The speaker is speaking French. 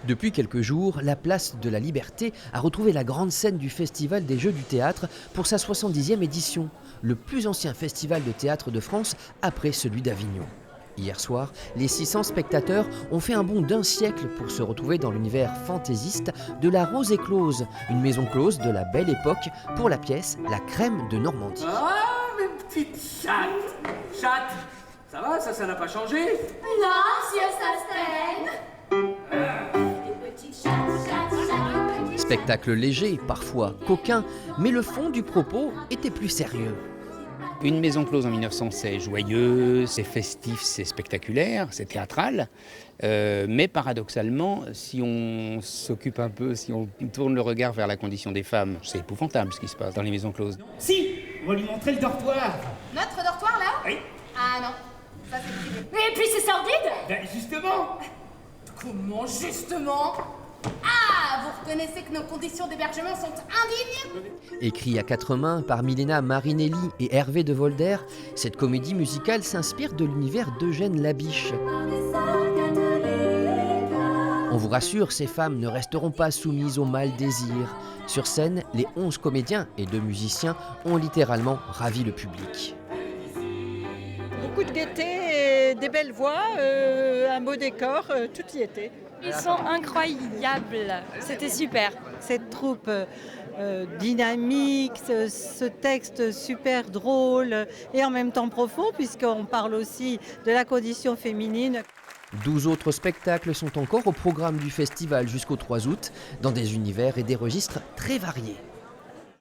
Depuis quelques jours, la place de la Liberté a retrouvé la grande scène du Festival des Jeux du Théâtre pour sa 70e édition, le plus ancien festival de théâtre de France après celui d'Avignon. Hier soir, les 600 spectateurs ont fait un bond d'un siècle pour se retrouver dans l'univers fantaisiste de la Rose éclose, une maison close de la Belle Époque pour la pièce La Crème de Normandie. Ah, mes petites chattes! Chattes! Ça va, ça n'a pas changé? Non, monsieur Sastel. Spectacle léger, parfois coquin, mais le fond du propos était plus sérieux. Une maison close en 1900, c'est joyeux, c'est festif, c'est spectaculaire, c'est théâtral. Mais paradoxalement, si on s'occupe un peu, si on tourne le regard vers la condition des femmes, c'est épouvantable ce qui se passe dans les maisons closes. Si, on va lui montrer le dortoir. Notre dortoir, là? Oui. Ah non, ça c'est privé. Et puis c'est sordide? Ben justement. Comment justement? Ah, vous reconnaissez que nos conditions d'hébergement sont indignes? Écrit à quatre mains par Milena Marinelli et Hervé de Volder, cette comédie musicale s'inspire de l'univers d'Eugène Labiche. On vous rassure, ces femmes ne resteront pas soumises au mal désir. Sur scène, les 11 comédiens et 2 musiciens ont littéralement ravi le public. Beaucoup de gaieté, des belles voix, un beau décor, tout y était. Ils sont incroyables, c'était super. Cette troupe dynamique, ce texte super drôle et en même temps profond puisqu'on parle aussi de la condition féminine. 12 autres spectacles sont encore au programme du festival jusqu'au 3 août, dans des univers et des registres très variés.